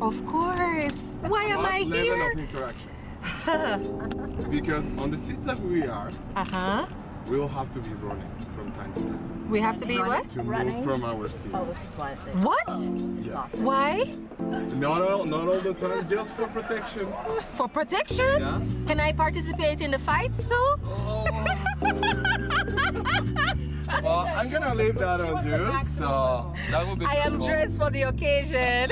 Of course. Why am I level here? of interaction. Because on the seats that we are, we will have to be running from time to time. We have to be what? To move from our seats. Oh, this is why. What? Yeah. Awesome. Why? Not all the time, just for protection. For protection? Yeah. Can I participate in the fights too? Well, I'm gonna leave that on you, so that will be. I am cool. dressed for the occasion.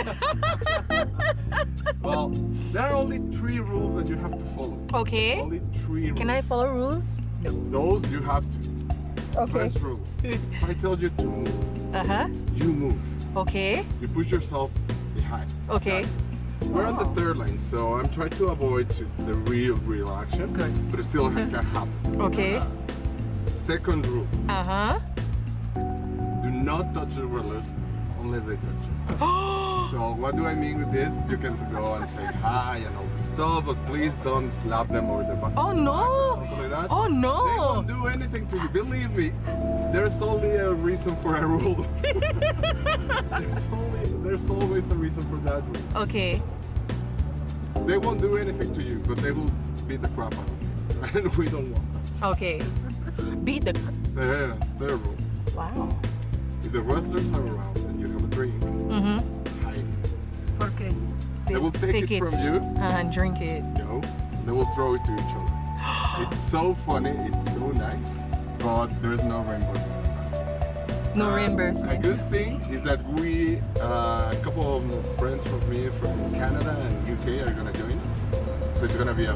Well, there are only 3 rules that you have to follow. Okay. Only 3 rules. Can I follow rules? Those you have to. Okay. First rule. If I tell you to move, you move. Okay. You push yourself behind. Okay. We're on the 3rd lane, so I'm trying to avoid the real action. Good. But it still can happen. Okay. Second rule. Uh-huh. Do not touch the rollers unless they touch you. So what do I mean with this? You can go and say hi and all this stuff, but please don't slap them over the back. Oh no! Something like that. Oh They no! won't do anything to you. Believe me, there's only a reason for a rule. there's always a reason for that rule. Okay. They won't do anything to you, but they will beat the crap out of you. And we don't want that. Okay. Beat the... Their rule. Wow. If the wrestlers are around and you have a drink, hide. Okay. They will take it from you. And drink it. No, they will throw it to each other. It's so funny, it's so nice, but there's no reimbursement. No A reimbursement. good thing is that we, a couple of friends from me from Canada and UK are gonna join us. So it's gonna be a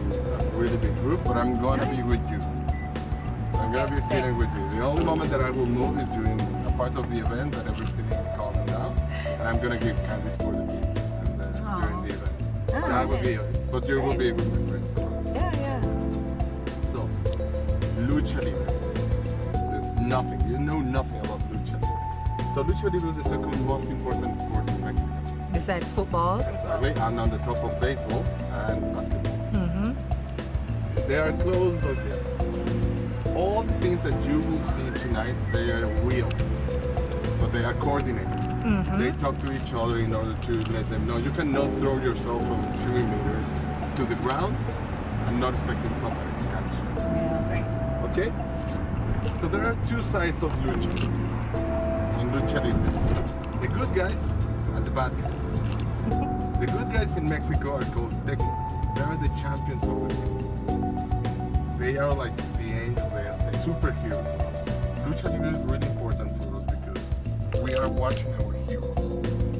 really big group, but I'm gonna be with you. So I'm gonna be sitting with you. The only moment that I will move is during a part of the event that everything is calming down, and I'm gonna give candies for the kids and during the event. That will be it. But you will be with my friends. Yeah. So, Lucha Libre. So nothing. You know nothing about Lucha Libre. So Lucha Libre is the second most important sport in Mexico. Besides football. Exactly. And on the top of baseball and basketball. They are close, but all the things that you will see tonight, they are real. But they are coordinated. They talk to each other in order to let them know you cannot throw yourself from 3 meters to the ground and not expecting somebody to catch you. Okay? So there are 2 sides of Lucha in Lucha Libre. The good guys and the bad guys. The good guys in Mexico are called technicals. They are the champions of the game. They are like the angel, the superhero for us. Lucha Libre is really important for us because we are watching our heroes.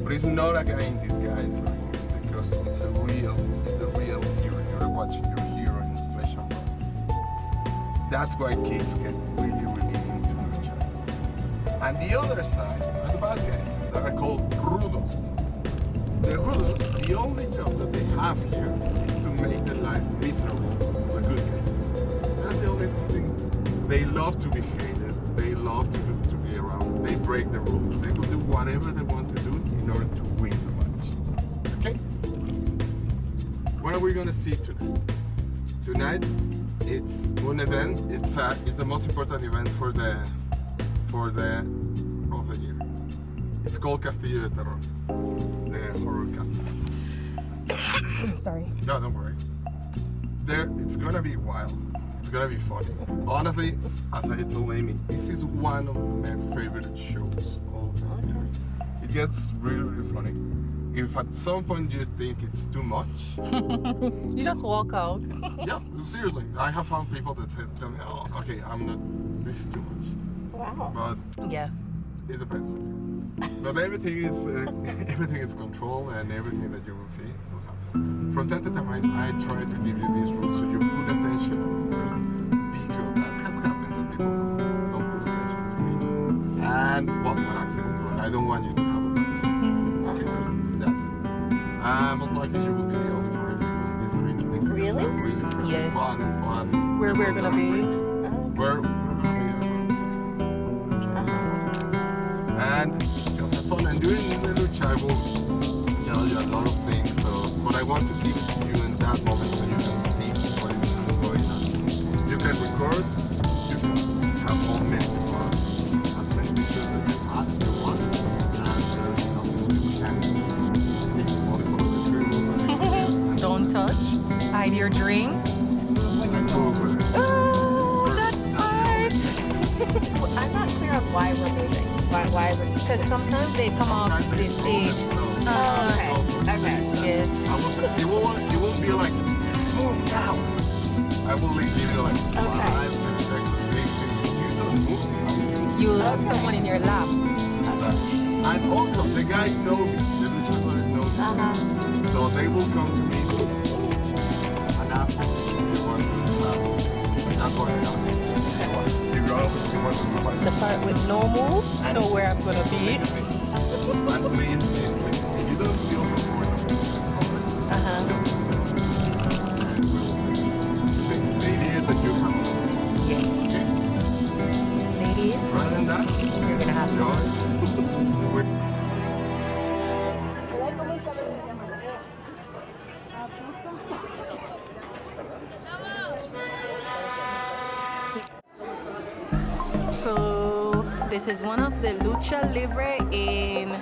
But it's not a guy in disguise or in the costume. It's a real hero. You're watching your hero in flesh and blood. That's why kids get really into Lucha. And the other side are the bad guys that are called rudos. The rudos, the only job that they have here is to make the life miserable for the good guys. That's the only thing. They love to be hated. They love to be around. They break the rules. They will do whatever they want to do in order to win the match. Okay? What are we gonna see tonight? Tonight, it's one event. It's the most important event for the of the year. It's called Castillo de Terror, the horror castle. Sorry. No, don't worry. It's gonna be wild. It's gonna be funny. Honestly, as I told Amy, this is one of my favorite shows of the year. It gets really funny. If at some point you think it's too much, You just walk out. yeah, seriously. I have found people that tell me, oh, okay, this is too much. Wow. But Yeah. it depends on you. But everything is controlled, and everything that you will see will happen. From time to time, I try to give you these rules so you put attention on me. Because that can happen that people don't put attention to me. And, well, not accident, but I don't want you to have a bad day. Okay, that's it. Most likely you will be the only foreign people in this arena. Mexicans Really? are really Yes. fun. Where we're gonna be? We're gonna be around 60. And just have fun. And during the Lucha, I will tell you a lot of things. But I want to keep you in that moment so you can see what is going on. You can record. You can have all many pictures, as many pictures that you want. And there's nothing that we can take only follow the touch, hide your drink. Let's go over there. Oh, that art! I'm not clear on why we're moving. Why we're. Because sometimes they come off the stage. Oh, okay. Okay. Yes. You won't be like, move now. I will leave you like 5 seconds. You don't move. You'll have someone in your lap. And also, the guys know me. The luchadores know me. So they will come to me and ask me if you want to that's what I ask. You want to move like The part with no move, I know where I'm gonna be. And please, if you don't feel comfortable, the idea that you have. Yes. Ladies, Rather than that, you're gonna have fun. So this is one of the Lucha Libre in